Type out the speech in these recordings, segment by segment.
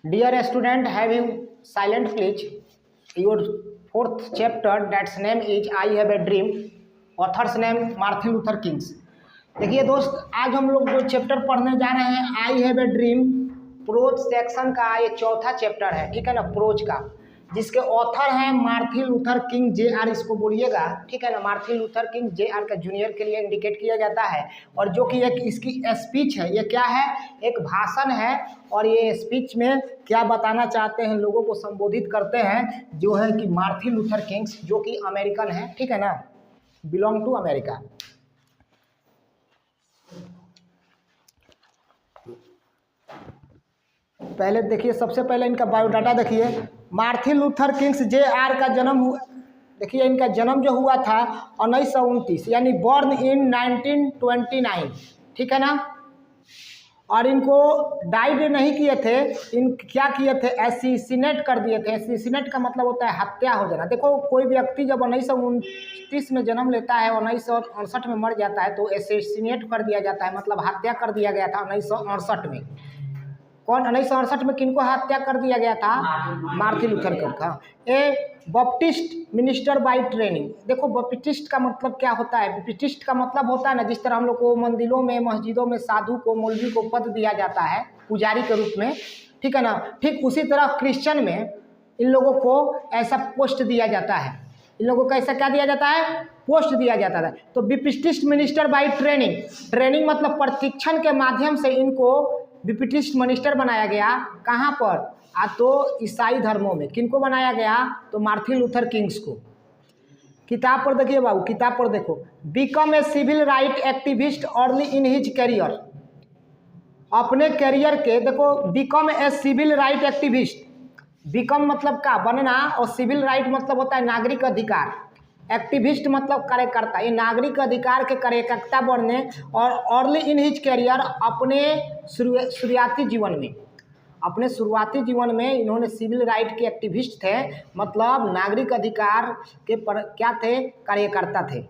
Dear student, have you silent please? Your fourth chapter, that's name is I Have a Dream. Author's name Martin Luther Kings. देखिए दोस्त, आज हम लोग जो chapter पढ़ने जा रहे हैं आई have a dream, pros section का ये चौथा चैप्टर है, ठीक है ना, प्रोज का, जिसके ऑथर हैं Martin Luther king J are, इसको बोलिएगा, ठीक है ना, Martin Luther king J are का जूनियर के लिए इंडिकेट किया जाता है। और जो कि एक इसकी स्पीच है, ये क्या है, एक भाषण है, और ये स्पीच में क्या बताना चाहते हैं, लोगों को संबोधित करते हैं, जो है कि मार्टिन लूथर किंग्स, जो कि अमेरिकन है, ठीक है ना, बिलोंग टू अमेरिका। पहले देखिए, सबसे पहले इनका बायोडाटा देखिए। Martin Luther Kings J are का जन्म हुआ, देखिए इनका जन्म जो हुआ था 1929, यानी बॉर्न इन 1929, ठीक है ना। और इनको डाइड नहीं किए थे, इन क्या किए थे, एसिसिनेट कर दिए थे। एसिसिनेट का मतलब होता है हत्या हो जाना। देखो, कोई व्यक्ति जब 1929 में जन्म लेता है, 1968 में मर जाता है, तो एसिसिनेट कर दिया जाता है, मतलब हत्या कर दिया गया था 1968 में। कौन 1968 में किनको हत्या कर दिया गया था? मार्टिन लूथर किंग का। ए बप्टिस्ट मिनिस्टर बाय ट्रेनिंग। देखो, बप्टिस्ट का मतलब क्या होता है? बप्टिस्ट का मतलब होता है ना, जिस तरह हम लोग को मंदिरों में, मस्जिदों में साधु को, मौलवी को पद दिया जाता है पुजारी के रूप में, ठीक है ना, ठीक उसी तरह क्रिश्चियन में इन लोगों को ऐसा पोस्ट दिया जाता है। इन लोगों को ऐसा क्या दिया जाता है? पोस्ट दिया जाता है। तो Baptist minister by training, training मतलब प्रशिक्षण के माध्यम से इनको बप्टिस्ट मिनिस्टर बनाया गया। कहाँ पर? तो ईसाई धर्मों में। किनको बनाया गया? तो मार्टिन लूथर किंग्स को। किताब पर देखिए बाबू, किताब पर देखो। Become a civil right activist early in his career. अपने करियर के, देखो, become a civil right activist, become मतलब का बनना, और सिविल राइट मतलब होता है नागरिक अधिकार, एक्टिविस्ट मतलब कार्यकर्ता, ये नागरिक अधिकार के कार्यकर्ता बनने। और अर्ली इन हिज करियर, अपने शुरुआती जीवन में, अपने शुरुआती जीवन में इन्होंने सिविल राइट के एक्टिविस्ट थे, मतलब नागरिक अधिकार के क्या थे? कार्यकर्ता थे।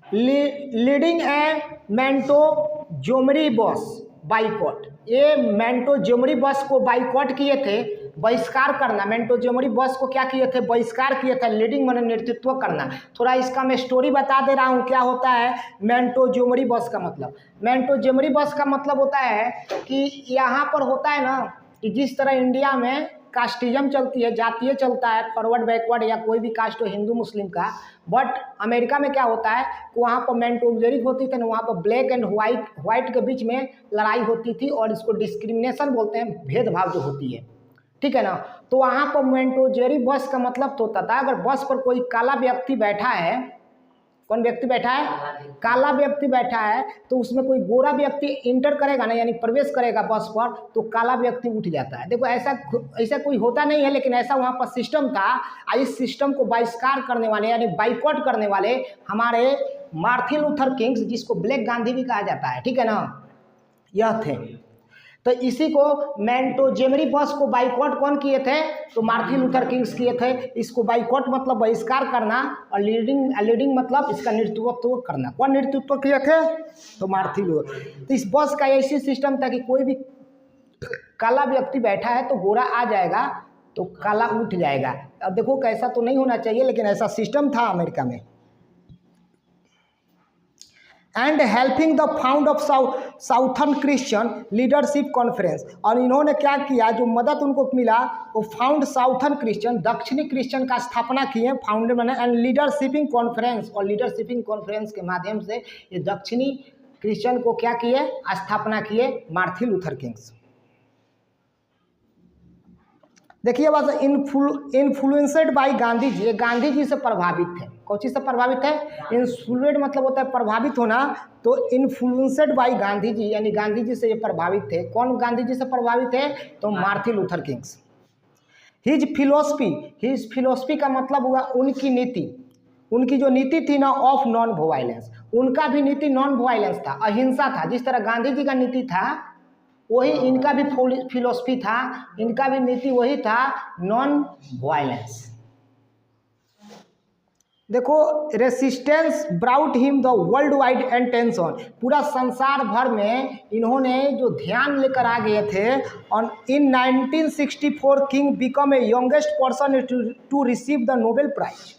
लीडिंग ए मोंटेगोमरी बस बाइकॉट, ये मोंटेगोमरी बस को बाइकॉट किए थे, बहिष्कार करना। मोंटेगोमरी बस को क्या किए थे? बहिष्कार किए थे। लीडिंग माने नेतृत्व करना। थोड़ा इसका मैं स्टोरी बता दे रहा हूँ, क्या होता है मोंटेगोमरी बस का मतलब। मोंटेगोमरी बस का मतलब होता है कि यहाँ पर होता है ना, कि जिस तरह इंडिया में कास्टिज्म चलती है, जातीय चलता है, फॉरवर्ड बैकवर्ड या कोई भी कास्ट हो, हिंदू मुस्लिम का, बट अमेरिका में क्या होता है कि वहाँ पर मोंटेगोमरी होती थी ना, वहाँ पर ब्लैक एंड व्हाइट के बीच में लड़ाई होती थी, और इसको डिस्क्रिमिनेशन बोलते हैं, भेदभाव जो होती है, ठीक है ना। तो वहाँ पर मोंटेगोमरी बस का मतलब तो होता था, अगर बस पर कोई काला व्यक्ति बैठा है, कौन व्यक्ति बैठा है? काला व्यक्ति बैठा है, तो उसमें कोई गोरा व्यक्ति इंटर करेगा ना, यानी प्रवेश करेगा बस पर, तो काला व्यक्ति उठ जाता है। देखो, ऐसा कोई होता नहीं है, लेकिन ऐसा वहाँ पर सिस्टम था। इस सिस्टम को बहिष्कार करने वाले, यानी बाइकॉट करने वाले हमारे मार्टिन लूथर किंग्स, जिसको ब्लैक गांधी भी कहा जाता है, ठीक है ना, यह थे। तो इसी को मोंटेगोमरी बस को बाइकॉट कौन किए थे? तो मार्टिन लूथर किंग्स किए थे। इसको बाइकॉट मतलब बहिष्कार करना, और लीडिंग मतलब इसका नेतृत्व करना। कौन नेतृत्व किए थे? तो मार्टिन लूथर। तो इस बस का ऐसी सिस्टम था कि कोई भी काला व्यक्ति बैठा है तो गोरा आ जाएगा, तो काला उठ जाएगा। अब देखो, कैसा तो नहीं होना चाहिए, लेकिन ऐसा सिस्टम था अमेरिका में। And helping the found of southern Christian leadership conference, और इन्होंने क्या किया, जो मदद उनको मिला, वो फाउंड साउथर्न क्रिश्चियन, दक्षिणी क्रिश्चियन का स्थापना किए, फाउंडर बने, एंड लीडरशिपिंग कॉन्फ्रेंस, और लीडरशिपिंग कॉन्फ्रेंस के माध्यम से ये दक्षिणी क्रिश्चियन को क्या किए? स्थापना किए मार्टिन लूथर किंग्स। देखिए बस, इन्फ्लुएंसड बाय गांधी जी, ये गांधी जी से प्रभावित थे। कौन चीज से प्रभावित है? इन्फ्लुएंड मतलब होता है प्रभावित होना, तो इन्फ्लुएंसड बाय गांधी जी, यानी गांधी जी से ये प्रभावित थे। कौन गांधी जी से प्रभावित है? तो Martin Luther Kings. His philosophy का मतलब हुआ उनकी नीति, उनकी जो नीति थी ना, ऑफ नॉन वायलेंस। उनका भी नीति नॉन वायलेंस था, अहिंसा था। जिस तरह गांधी जी का नीति था, वही इनका भी फिलोसफी था, इनका भी नीति वही था, नॉन वायलेंस। देखो, resistance brought him the world wide attention, पूरा संसार भर में इन्होंने जो ध्यान लेकर आ गए थे। और in 1964 King become a youngest person to receive the Nobel prize.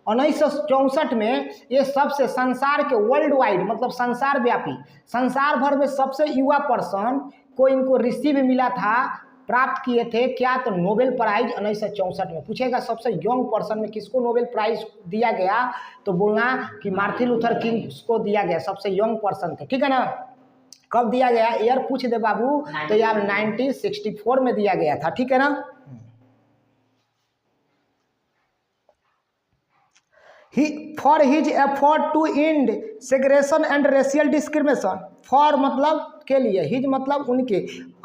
1964 में ये सबसे संसार के वर्ल्ड वाइड मतलब संसार व्यापी, संसार भर में सबसे युवा पर्सन को इनको रिसीव मिला था, प्राप्त किए थे क्या, तो नोबेल प्राइज 1964 में। पूछेगा सबसे यंग पर्सन में किसको नोबेल प्राइज दिया गया, तो बोलना कि मार्टिन लूथर किंग को दिया गया, सबसे यंग पर्सन थे, ठीक है ना। कब दिया गया, ईयर पूछ दे बाबू, तो यार 1964 में दिया गया था, ठीक है ना। For his effort to end segregation and racial discrimination, for मतलब के लिए, हिज मतलब उनके,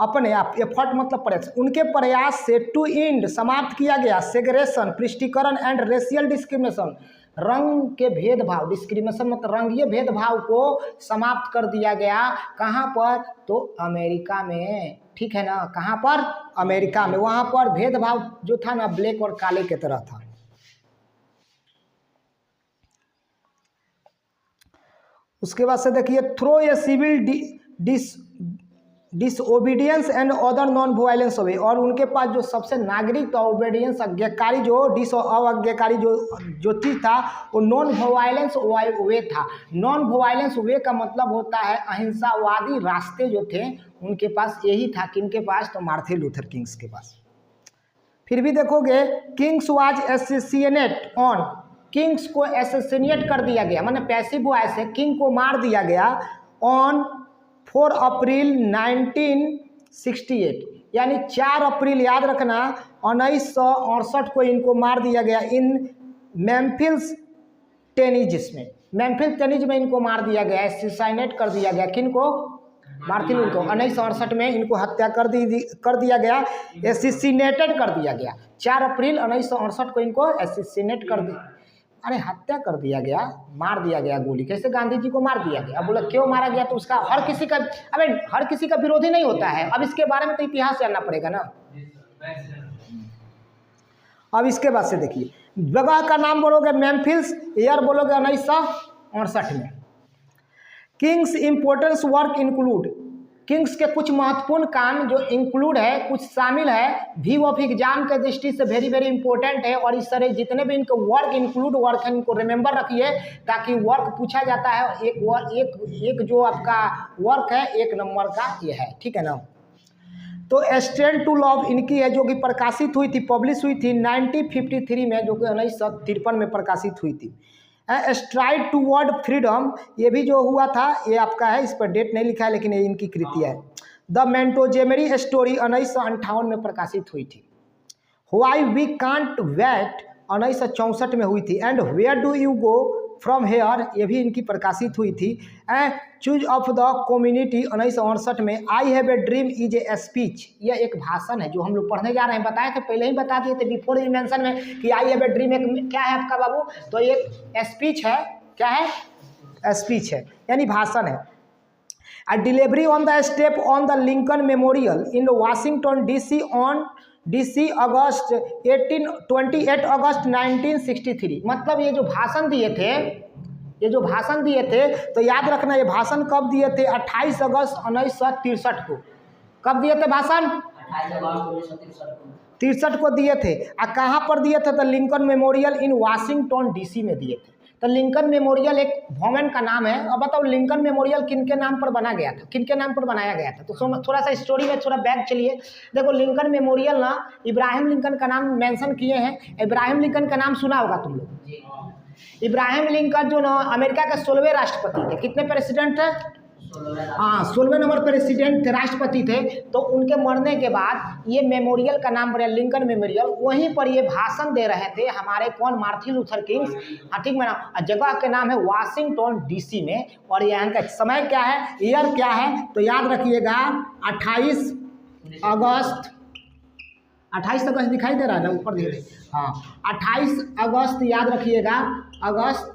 अपने आप, एफर्ट मतलब प्रयास, उनके प्रयास से टू इंड समाप्त किया गया सेग्रेशन पृष्ठीकरण एंड रेशियल डिस्क्रिमिनेशन, रंग के भेदभाव, डिस्क्रिमिनेशन मतलब रंगीय भेदभाव को समाप्त कर दिया गया। कहाँ पर, तो अमेरिका में, ठीक है ना, कहाँ पर, अमेरिका में। वहाँ पर भेदभाव जो था ना ब्लैक और काले की तरह था। उसके बाद से देखिए, through a civil disobedience and other non violence way, और उनके पास जो सबसे नागरिक ओबीडियंस आज्ञाकारी जो अवज्ञाकारी जो चीज़ था वो नॉन वायलेंस वे था। नॉन वायलेंस वे का मतलब होता है अहिंसावादी रास्ते जो थे उनके पास यही था। किनके पास, तो मार्टिन लूथर किंग्स के पास। फिर भी देखोगे, Kings was assassinate on, Kings को एसेसिनेट कर दिया गया, माने पैसिव वॉइस से किंग को मार दिया गया ऑन 4 अप्रैल 1968, यानी 4 अप्रैल, याद रखना, 1968 को इनको मार दिया गया इन मेम्फिस टेनेसी में, मेम्फिस टेनेसी में इनको मार दिया गया, एसेसिनेट कर दिया गया। किनको, मार्टिन लूथर को 1968 में इनको हत्या कर दिया गया, एसेसिनेटेड कर दिया गया। 4 अप्रैल 1968 को इनको एसेसिनेट कर दिया, अरे हत्या कर दिया गया, मार दिया गया गोली। कैसे गांधी जी को मार दिया गया, अब बोला क्यों मारा गया, तो उसका हर किसी का, अबे हर किसी का विरोधी नहीं होता है। अब इसके बारे में तो इतिहास जानना पड़ेगा ना। अब इसके बाद से देखिए, जगह का नाम बोलोगे मेम्फिस, ईयर बोलोगे 1968 में। Kings importance work include, Kings के कुछ महत्वपूर्ण काम जो इंक्लूड है, कुछ शामिल है, व्यू ऑफ एग्जाम के दृष्टि से वेरी वेरी इंपॉर्टेंट है। और इस तरह जितने भी इनको वर्क इंक्लूड वर्क है इनको रिमेंबर रखिए, ताकि वर्क पूछा जाता है। एक जो आपका वर्क है 1 नंबर का ये है, ठीक है ना। तो स्टैंड टू लव इनकी है, जो कि प्रकाशित हुई थी, पब्लिश हुई थी 1953 में, जो कि 1953 में प्रकाशित हुई थी। स्ट्राइड टूवर्ड फ्रीडम, ये भी जो हुआ था ये आपका है, इस पर डेट नहीं लिखा है लेकिन ये इनकी कृति है। द मेंटोजेमरी स्टोरी 1958 में प्रकाशित हुई थी। व्हाई वी कांट वेट 1964 में हुई थी। And where do you go from here, ये भी इनकी प्रकाशित हुई थी। And choose of the community 1968 में। I have a dream is a speech, यह एक भाषण है जो हम लोग पढ़ने जा रहे हैं, बताए थे पहले ही बता दिए थे बिफोर मेंशन में कि आई हैव ए ड्रीम एक क्या है आपका बाबू, तो एक स्पीच है, क्या है, स्पीच है यानी भाषण है। A delivery on the step on the Lincoln Memorial in Washington DC on अगस्त 28 अगस्त 1963। मतलब ये जो भाषण दिए थे, तो याद रखना ये भाषण कब दिए थे, 28 अगस्त 1963 को। कब दिए थे भाषण, 63 को दिए थे। और कहाँ पर दिए थे, तो लिंकन मेमोरियल इन वाशिंगटन DC में दिए थे। तो लिंकन मेमोरियल एक भवन का नाम है। अब बताओ लिंकन मेमोरियल किनके नाम पर बना गया था, किनके नाम पर बनाया गया था, तो थोड़ा सा स्टोरी में थोड़ा बैक चलिए। देखो लिंकन मेमोरियल ना इब्राहिम लिंकन का नाम मेंशन किए हैं। इब्राहिम लिंकन का नाम सुना होगा तुम लोग। इब्राहिम लिंकन जो ना अमेरिका के 16वें राष्ट्रपति थे। कितने प्रेसिडेंट थे, हाँ 16वें नंबर प्रेसिडेंट थे, राष्ट्रपति थे। तो उनके मरने के बाद ये मेमोरियल का नाम पड़ा लिंकन मेमोरियल। वहीं पर ये भाषण दे रहे थे हमारे कौन, मार्टिन लूथर किंग्स, हाँ ठीक है। जगह के नाम है वाशिंगटन DC में। और यहाँ का समय क्या है, ईयर क्या है, तो याद रखिएगा 28 अगस्त दिखाई दे रहा है ना ऊपर दिए, हाँ 28 अगस्त याद रखिएगा, अगस्त।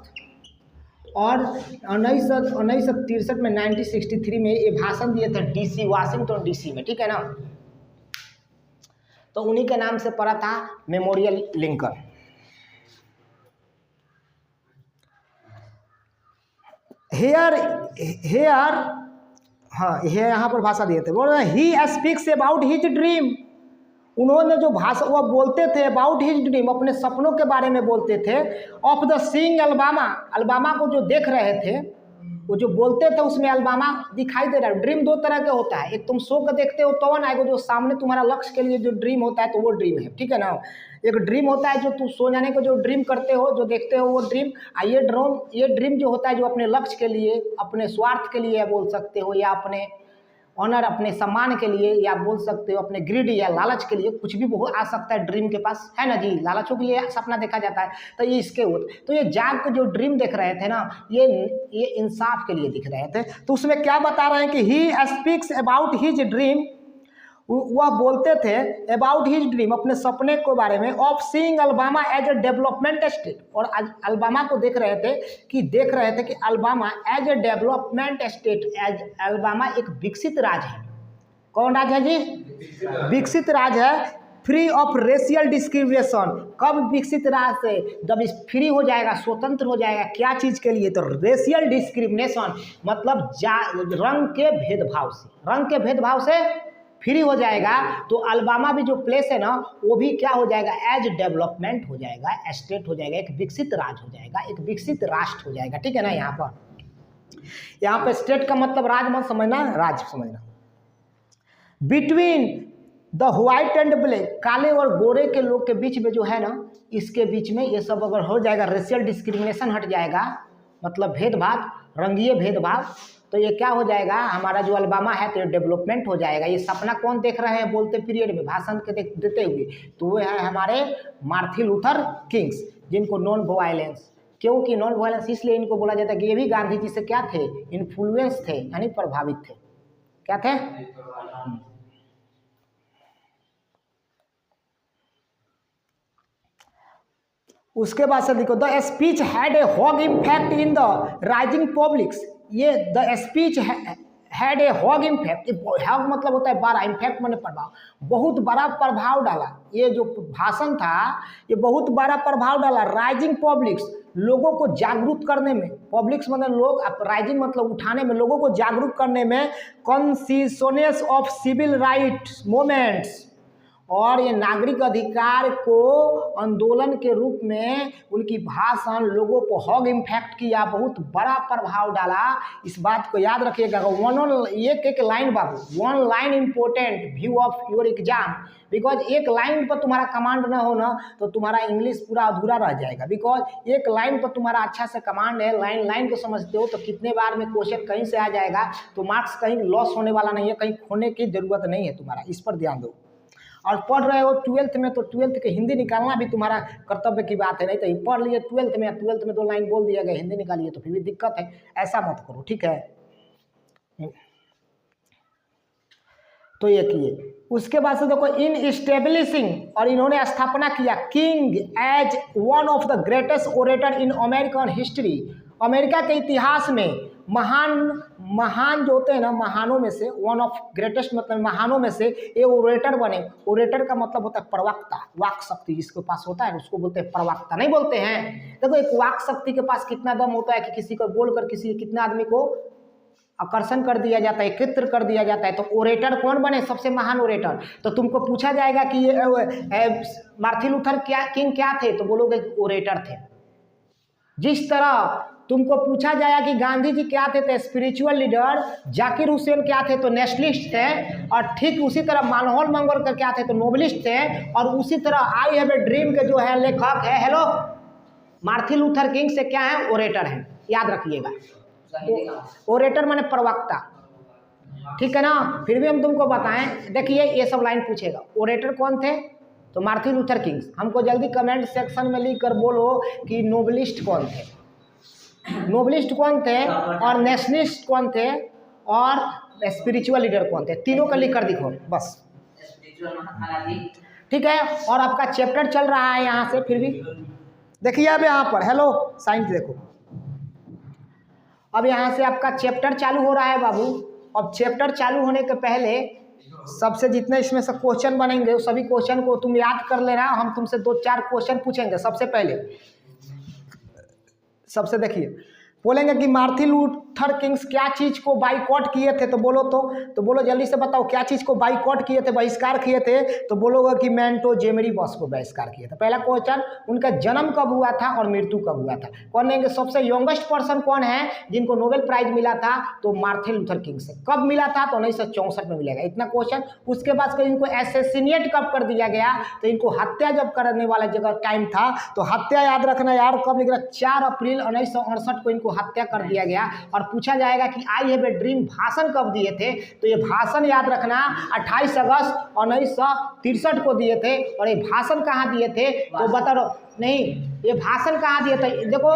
और 1963 में 1963 में ये भाषण दिए थे DC वाशिंगटन DC में, ठीक है ना। तो उन्हीं के नाम से पड़ा था मेमोरियल लिंकन। हेयर हेयर हाँ यहाँ पर भाषा दिए थे, बोल रहे he speaks about his dream. उन्होंने जो भाषा वह बोलते थे अबाउट हिज ड्रीम, अपने सपनों के बारे में बोलते थे। Of the seeing Alabama, Alabama को जो देख रहे थे, वो जो बोलते थे उसमें अलबामा दिखाई दे रहा है। ड्रीम दो तरह के होता है, एक तुम सो के देखते हो तो आएगा, जो सामने तुम्हारा लक्ष्य के लिए जो ड्रीम होता है तो वो ड्रीम है, ठीक है ना। एक ड्रीम होता है जो तुम सो जाने को जो ड्रीम करते हो, जो देखते हो वो ड्रीम। ये ड्रीम जो होता है जो अपने लक्ष्य के लिए, अपने स्वार्थ के लिए बोल सकते हो, या अपने ऑनर, अपने सम्मान के लिए, या बोल सकते हो अपने ग्रिड या लालच के लिए, कुछ भी वो आ सकता है ड्रीम के पास, है ना जी। लालचों के लिए सपना देखा जाता है, तो ये इसके होते। तो ये जाग के जो ड्रीम देख रहे थे ना, ये इंसाफ के लिए दिख रहे थे। तो उसमें क्या बता रहे हैं कि he speaks about his dream, वह बोलते थे अबाउट हिज ड्रीम, अपने सपने के बारे में। Of seeing Alabama as a development state, और अलबामा को देख रहे थे कि Alabama as a development state, as Alabama एक विकसित राज्य है। कौन राज्य है जी? विकसित राज्य है, फ्री ऑफ रेशियल डिस्क्रिमिनेशन। कब विकसित राज्य से? जब इस फ्री हो जाएगा, स्वतंत्र हो जाएगा। क्या चीज़ के लिए? तो रेशियल डिस्क्रिमिनेशन, मतलब रंग के भेदभाव से, रंग के भेदभाव से फ्री हो जाएगा। तो अलबामा भी जो प्लेस है ना, वो भी क्या हो जाएगा? एज डेवलपमेंट हो जाएगा, स्टेट हो जाएगा, एक विकसित राज्य हो जाएगा, एक विकसित राष्ट्र हो जाएगा, ठीक है ना। यहाँ पर स्टेट का मतलब राज्य मत समझना, राज्य समझना। Between the white and black, काले और गोरे के लोग के बीच में जो है ना, इसके बीच में ये सब अगर हो जाएगा, रेशियल डिस्क्रिमिनेशन हट जाएगा, मतलब भेदभाव, रंगीय भेदभाव, तो ये क्या हो जाएगा? हमारा जो अलबामा है तो डेवलपमेंट हो जाएगा। ये सपना कौन देख रहे हैं बोलते पीरियड में, भाषण के देते हुए? तो वो है हमारे मार्टिन लूथर किंग्स, जिनको नॉन वायलेंस, क्योंकि नॉन वायलेंस इसलिए इनको बोला जाता है कि ये भी गांधी जी से क्या थे? इन्फ्लुएंस थे, यानी प्रभावित थे। क्या थे? उसके बाद से देखो, the speech had a huge impact in the rising publics. ये the speech had a huge impact, huge मतलब होता है बड़ा, इम्पैक्ट माने प्रभाव, बहुत बड़ा प्रभाव डाला। ये जो भाषण था ये बहुत बड़ा प्रभाव डाला राइजिंग पब्लिक्स, लोगों को जागरूक करने में। पब्लिक्स मतलब लोग, राइजिंग मतलब उठाने में, लोगों को जागरूक करने में। कॉन्सिसनेस ऑफ सिविल राइट्स मूवमेंट्स, और ये नागरिक अधिकार को आंदोलन के रूप में उनकी भाषण लोगों को हॉग इम्पैक्ट किया, बहुत बड़ा प्रभाव डाला। इस बात को याद रखिएगा। एक line Babu, one line important view of your exam, because एक लाइन पर तुम्हारा कमांड ना हो ना तो तुम्हारा इंग्लिश पूरा अधूरा रह जाएगा। बिकॉज एक लाइन पर तुम्हारा अच्छा से कमांड है, लाइन को समझते हो, तो कितने बार में क्वेश्चन कहीं से आ जाएगा, तो मार्क्स कहीं लॉस होने वाला नहीं है, कहीं खोने की जरूरत नहीं है तुम्हारा, इस पर ध्यान दो। और पढ़ रहे हो 12th में, तो 12th के हिंदी निकालना भी तुम्हारा कर्तव्य की बात है। नहीं तो पढ़ लिए 12th में 2 लाइन बोल दिया गया, हिंदी निकालिए तो फिर भी दिक्कत है। ऐसा मत करो, ठीक है। तो ये किए। उसके बाद से देखो, इन इस्टेब्लिशिंग, और इन्होंने स्थापना किया King as one of the greatest orator in American history. America के इतिहास में महान जो होते हैं ना, महानों में से, वन ऑफ ग्रेटेस्ट मतलब महानों में से ये ओरेटर बने। ओरेटर का मतलब होता है प्रवक्ता, वाक शक्ति जिसके पास होता है उसको बोलते हैं प्रवक्ता, नहीं बोलते हैं। देखो एक वाक शक्ति के पास कितना दम होता है कि किसी को बोलकर कितना आदमी को आकर्षण कर दिया जाता है, एकत्र कर दिया जाता है। तो ओरेटर कौन बने? सबसे महान ओरेटर। तो तुमको पूछा जाएगा कि ये मार्टिन लूथर किंग क्या थे, तो बोलोगे ओरेटर थे। जिस तरह तुमको पूछा जाएगा कि गांधी जी क्या थे, तो स्पिरिचुअल लीडर। जाकिर हुसैन क्या थे, तो नेशनलिस्ट थे। और ठीक उसी तरह मनमोहन मंगलकर क्या थे, तो नोबलिस्ट थे। और उसी तरह आई हैव ए ड्रीम के जो है लेखक है, हेलो, मार्टिन लूथर किंग से क्या है? ओरेटर है, याद रखिएगा। ओरेटर माने प्रवक्ता, ठीक है ना। फिर भी हम तुमको बताएं, देखिए ये सब लाइन पूछेगा। ओरेटर कौन थे? तो मार्टिन लूथर किंग। हमको जल्दी कमेंट सेक्शन में लिख कर बोलो कि नोबलिस्ट कौन थे, नोबलिस्ट कौन थे, और नेशनलिस्ट कौन थे, और स्पिरिचुअल लीडर कौन थे। तीनों का लिख कर दिखो बस, ठीक है। और आपका चैप्टर चल रहा है यहाँ से, फिर भी देखिए अब यहाँ पर हेलो साइंस देखो, अब यहाँ से आपका चैप्टर चालू हो रहा है बाबू। अब चैप्टर चालू होने के पहले सबसे जितने इसमें से क्वेश्चन बनेंगे उस सभी क्वेश्चन को तुम याद कर लेना। हम तुमसे 2-4 क्वेश्चन पूछेंगे। सबसे पहले सबसे देखिए, बोलेंगे कि मार्टिन लूथर किंग्स क्या चीज़ को बाइकॉट किए थे? तो बोलो जल्दी से बताओ, क्या चीज़ को बाइकॉट किए थे, बहिष्कार किए थे? तो बोलोगे कि मैंटोजेमरी बस को बहिष्कार किए थे। पहला क्वेश्चन, उनका जन्म कब हुआ था और मृत्यु कब हुआ था? कौन देंगे? सबसे यंगेस्ट पर्सन कौन है जिनको नोबेल प्राइज मिला था? तो मार्टिन लूथर किंग से। कब मिला था? तो 1964 में मिलेगा। इतना क्वेश्चन। उसके बाद इनको एसेसिनेट कब कर दिया गया? तो इनको हत्या जब करने वाला जगह टाइम था, तो हत्या याद रखना यार, कब लिख रहा? 4 अप्रैल 1968 को इनको हत्या कर दिया गया। और पूछा जाएगा कि आई हैव ए ड्रीम भाषण कब दिए थे? तो ये भाषण याद रखना 28 अगस्त 1963 को दिए थे। और ये भाषण कहाँ दिए थे? तो बता रहा नहीं, ये भाषण कहाँ दिए थे? देखो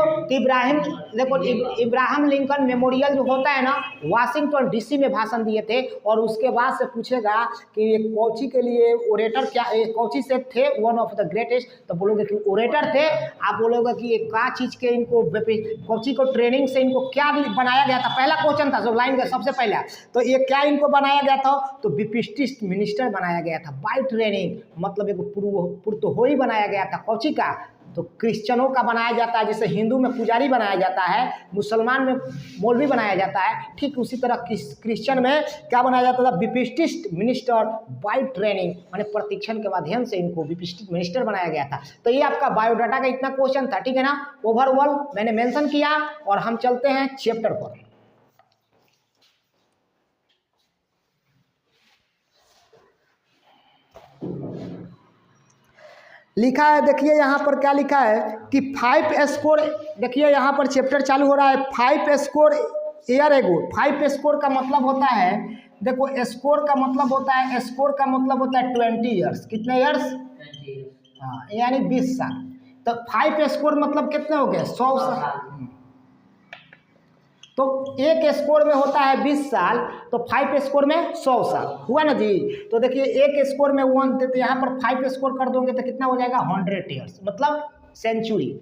इब्राहिम लिंकन मेमोरियल जो होता है ना, वाशिंगटन डीसी में भाषण दिए थे। और उसके बाद से पूछेगा कि ये कौची के लिए ओरेटर क्या, कौची से थे वन ऑफ द ग्रेटेस्ट? तो बोलोगे कि ओरेटर थे। आप बोलोगे कि ये क्या चीज़ के इनको कौची को ट्रेनिंग से इनको क्या बनाया गया था? पहला क्वेश्चन था जो लाइन का सबसे पहला। तो ये क्या इनको बनाया गया था? तो बिपिस्टिस्ट मिनिस्टर बनाया गया था बाय ट्रेनिंग। मतलब एक पुरतोहोई बनाया गया था। कौची का? तो क्रिश्चियनों का बनाया जाता है। जैसे हिंदू में पुजारी बनाया जाता है, मुसलमान में मौलवी बनाया जाता है, ठीक उसी तरह क्रिश्चियन में क्या बनाया जाता था? बिपिस्टिस्ट मिनिस्टर बाय ट्रेनिंग, माने प्रशिक्षण के माध्यम से इनको बिपिस्टिस्ट मिनिस्टर बनाया गया था। तो ये आपका बायोडाटा का इतना क्वेश्चन था, ठीक है ना? ओवरऑल मैंने मेंशन किया। और हम चलते हैं चैप्टर पर। लिखा है, देखिए यहाँ पर क्या लिखा है कि 5 स्कोर। देखिए यहाँ पर चैप्टर चालू हो रहा है 5 स्कोर ईयर एगो। 5 स्कोर का मतलब होता है, देखो स्कोर का मतलब होता है, स्कोर का मतलब होता है 20 ईयर्स। कितने ईयर्स? 20 years। हाँ, यानी 20 साल। तो 5 स्कोर मतलब कितने हो गए? 100 साल। तो एक स्कोर में होता है 20 साल, तो 5 स्कोर में 100 साल हुआ ना जी। तो देखिए एक स्कोर में 1 थे, तो यहाँ पर 5 स्कोर कर दोगे तो कितना हो जाएगा? 100 ईयर्स, मतलब सेंचुरी,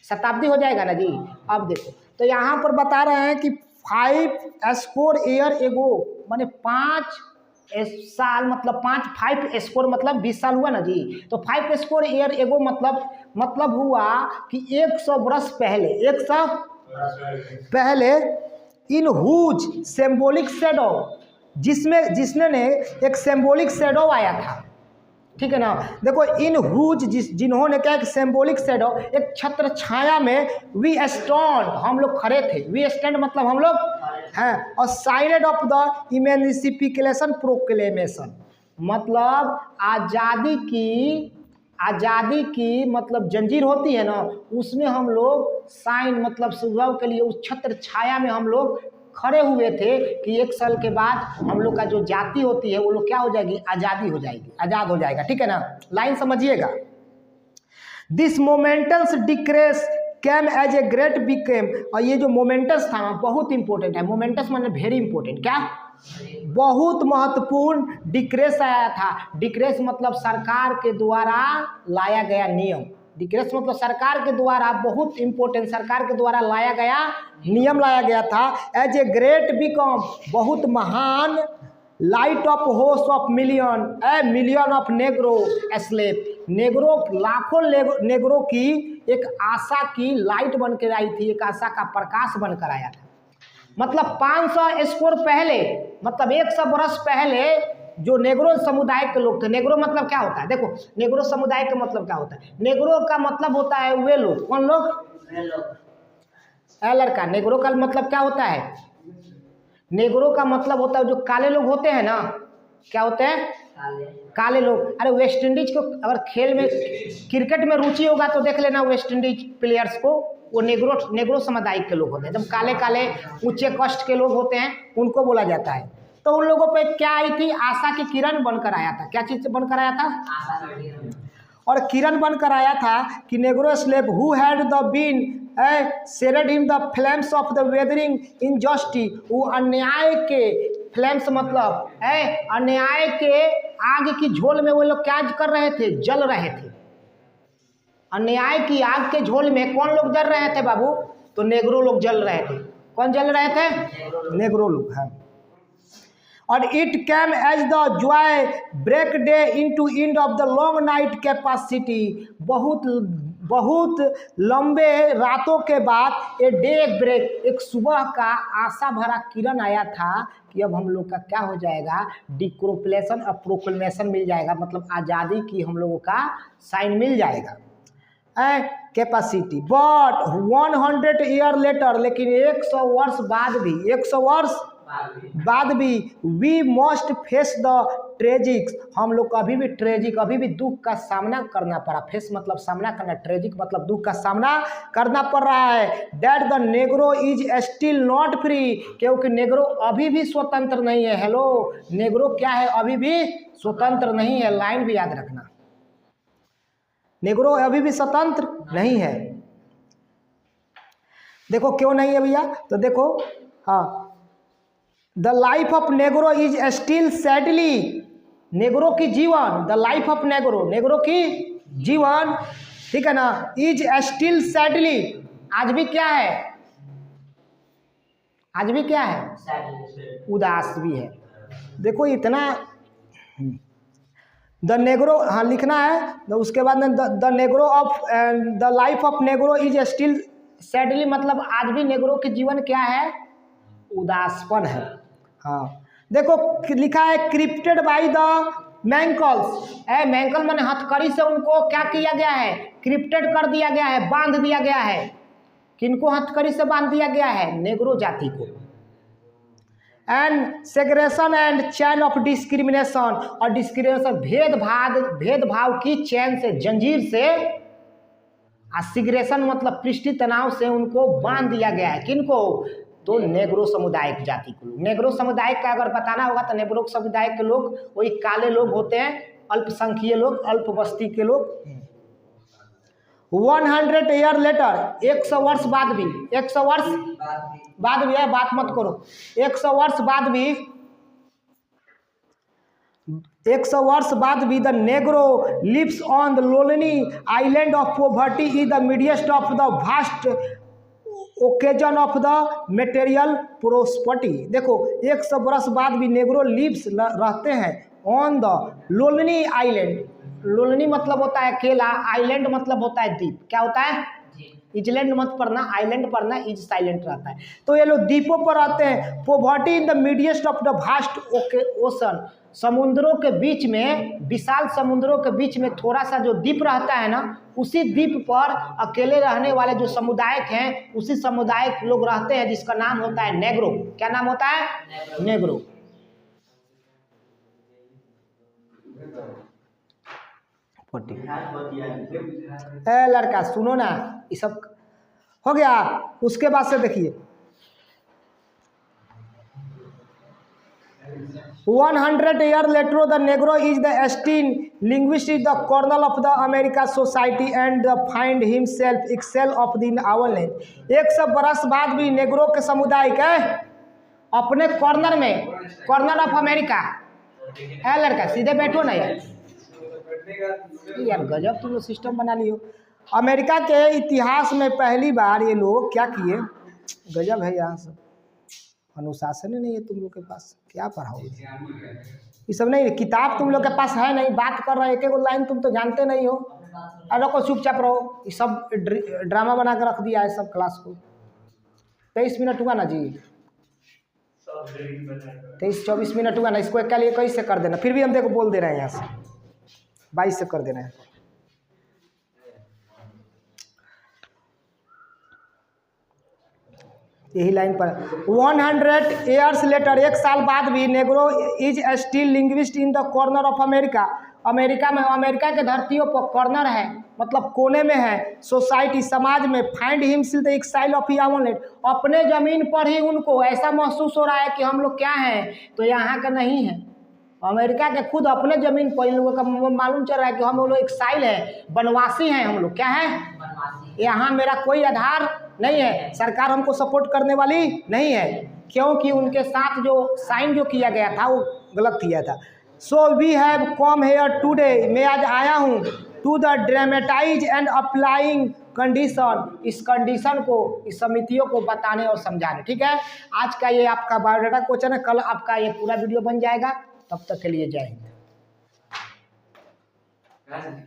शताब्दी हो जाएगा ना जी। अब देखो, तो यहाँ पर बता रहे हैं कि 5 स्कोर ईयर एगो, माने 5 साल, मतलब 5 स्कोर मतलब 20 साल हुआ ना जी। तो 5 स्कोर ईयर एगो मतलब हुआ कि 100 वर्ष पहले, 100 पहले, इन हुज सिंबॉलिक शैडो, जिसने ने एक सिंबॉलिक शैडो आया था, ठीक है ना? देखो इन हुज, जिन्होंने क्या, एक सिंबॉलिक शैडो, एक छत्र छाया में, वी स्टैंड, हम लोग खड़े थे। वी स्टैंड मतलब हम लोग हैं। और साइड ऑफ द इमेंसिफिकेशन प्रोक्लेमेशन, मतलब आज़ादी की मतलब जंजीर होती है ना, उसमें हम लोग साइन मतलब सुझाव के लिए उस छत्र छाया में हम लोग खड़े हुए थे कि 1 साल के बाद हम लोग का जो जाति होती है वो लोग क्या हो जाएगी? आज़ादी हो जाएगी, आज़ाद हो जाएगा, ठीक है ना? लाइन समझिएगा। This momentous decree came as a great became. और ये जो मोमेंटस था बहुत इंपॉर्टेंट है। मोमेंटस माने वेरी इंपॉर्टेंट, क्या? बहुत महत्वपूर्ण डिक्रेस आया था। डिक्रेस मतलब सरकार के द्वारा लाया गया नियम। डिक्रेस मतलब सरकार के द्वारा, बहुत इंपॉर्टेंट, सरकार के द्वारा लाया गया नियम लाया गया था। एज ए ग्रेट बिकम, बहुत महान, light of host of million, a million of Negro slave, Negro, लाखों नेग्रो की एक आशा की लाइट बनकर आई थी, एक आशा का प्रकाश बनकर आया था। मतलब 500 स्कोर पहले, मतलब 100 वर्ष पहले जो नेग्रो समुदाय के लोग थे। नेग्रो मतलब क्या होता है? देखो नेग्रो समुदाय का मतलब क्या होता है? नेग्रो का मतलब होता है वे लोग। कौन लोग? लड़का। नेग्रो का मतलब क्या होता है? नेग्रो का मतलब होता है जो काले लोग होते हैं ना, क्या होते हैं? काले लोग। अरे वेस्ट इंडीज को अगर खेल में, क्रिकेट में रुचि होगा तो देख लेना, वेस्ट इंडीज प्लेयर्स को, वो नेग्रो समुदाय के लोग होते हैं, एकदम काले काले ऊंचे कष्ट के लोग होते हैं, उनको बोला जाता है। तो उन लोगों पे क्या आई थी? आशा की किरण बनकर आया था। क्या चीज से बनकर आया था? और किरण बनकर आया था कि Negro slave who had the been shaded in the flames of the weathering injustice, वो अन्याय के फ्लेम्स मतलब अन्याय के आग की झोल में वो लोग क्या कर रहे थे? जल रहे थे। अन्याय की आग के झोल में कौन लोग जल रहे थे बाबू? तो नेग्रो लोग जल रहे थे। कौन जल रहे थे? नेग्रो लोग। हाँ। और it came as the joy break day into end of the long night capacity, बहुत बहुत लंबे रातों के बाद ए डे ब्रेक, एक सुबह का आशा भरा किरण आया था कि अब हम लोग का क्या हो जाएगा, डिक्रोप्लेशन और प्रोक्लेमेशन मिल जाएगा, मतलब आज़ादी की हम लोगों का साइन मिल जाएगा। कैपेसिटी बट 100 ईयर लेटर, लेकिन 100 वर्ष बाद भी, 100 वर्ष बाद भी वी मस्ट फेस द ट्रेजिक्स, हम लोग को अभी भी ट्रेजिक, अभी भी दुख का सामना करना पड़ा। फेस मतलब सामना करना, ट्रेजिक मतलब दुख का सामना करना पड़ रहा है। That the Negro is still not free, क्योंकि नेग्रो अभी भी स्वतंत्र नहीं है। हेलो, नेग्रो क्या है, अभी भी स्वतंत्र नहीं है। लाइन भी याद रखना, नेग्रो अभी भी स्वतंत्र नहीं है। देखो क्यों नहीं है भैया, तो देखो, हाँ, the life of Negro is still sadly, Negro की जीवन, the life of Negro, Negro की जीवन, ठीक है ना, इज स्टिल सैडली, आज भी क्या है, आज भी क्या है, उदास भी है। देखो इतना, द नेग्रो, हाँ लिखना है, तो उसके बाद में the Negro of, the life of Negro is still sadly, मतलब आज भी नेग्रो के जीवन क्या है, उदासपन है। हाँ देखो लिखा है क्रिप्टेड बाय द मैंकल्स, मैंकल मैंने हथकड़ी से उनको क्या किया गया है, क्रिप्टेड कर दिया गया है, बांध दिया गया है। किनको हथकड़ी से बांध दिया गया है, नेग्रो जाति को। And segregation and chain of discrimination, और डिस्क्रिमिनेशन भेदभाव की चैन से, जंजीर से, सिग्रेशन मतलब पृष्ठी तनाव से उनको बांध दिया गया है। किनको, तो नेग्रो समुदाय की जाति को लोग। नेग्रो समुदाय का अगर बताना होगा तो नेग्रो समुदाय के लोग वही काले लोग होते हैं, अल्पसंख्यक लोग, अल्प बस्ती के लोग। 100 ईयर लेटर, 100 वर्ष बाद भी, 100 वर्ष बाद भी है, बात मत करो, 100 वर्ष बाद भी, 100 वर्ष बाद भी the Negro lives on the lonely island of poverty in the midst of the vast occasion of the material prosperity. देखो 100 वर्ष बाद भी नेग्रो लिव्स रहते हैं on the lonely island, lonely मतलब होता है अकेला, आइलैंड मतलब होता है द्वीप। क्या होता है, इजलैंड मत पढ़ना, आइलैंड पढ़ना, इज साइलेंट रहता है। तो ये लोग द्वीपों पर रहते हैं। Poverty in the midst of the vast ocean, समुद्रों के बीच में, विशाल समुद्रों के बीच में थोड़ा सा जो द्वीप रहता है ना, उसी द्वीप पर अकेले रहने वाले जो समुदाय हैं, उसी समुदाय के लोग रहते हैं, जिसका नाम होता है नेग्रो। क्या नाम होता है, नेग्रो। लड़का सुनो ना, ये सब हो गया। उसके बाद से देखिए 100 year later the Negro is the still linguist the corner of the America society and the find himself exile of the our land. 100 बरस बाद भी नेग्रो के समुदाय के अपने कॉर्नर में, कॉर्नर ऑफ अमेरिका है। लड़का सीधे बैठो ना यार, गजब तुम लोग सिस्टम बना लियो। अमेरिका के इतिहास में पहली बार ये लोग क्या किए, गजब है। यहाँ से अनुशासन ही नहीं है तुम लोग के पास, क्या पढ़ाओगे ये सब नहीं, किताब तुम लोग के पास है नहीं, बात कर रहे एक एक लाइन तुम तो जानते नहीं हो। अरे को चुपचाप रहो, ये सब ड्रामा बना कर रख दिया है सब क्लास को। 23 मिनट हुआ ना जी, 23-24 मिनट हुआ ना, इसको एक लिए 21 से कर देना। फिर भी हम देखो बोल दे रहे हैं यहाँ से 22 से कर देना है। यही लाइन पर 100 ईयर्स लेटर, 1 साल बाद भी Negro is still linguist in the corner of America. America में, अमेरिका के धरतियों पर कॉर्नर है मतलब कोने में है, सोसाइटी समाज में, find himself the exile of your own land, अपने जमीन पर ही उनको ऐसा महसूस हो रहा है कि हम लोग क्या हैं, तो यहाँ का नहीं है। अमेरिका के खुद अपने जमीन पर इन लोगों का मालूम चल रहा है कि हम लोग एक्साइल है, वनवासी हैं हम लोग। क्या है, यहाँ मेरा कोई आधार नहीं है, सरकार हमको सपोर्ट करने वाली नहीं है, क्योंकि उनके साथ जो साइन जो किया गया था वो गलत किया था। So we have come here today, मैं आज आया हूँ to the dramatize and applying condition, इस कंडीशन को, इस समितियों को बताने और समझाने। ठीक है, आज का ये आपका बायोडाटा क्वेश्चन है, कल आपका ये पूरा वीडियो बन जाएगा। तब तक के लिए जय हिंद।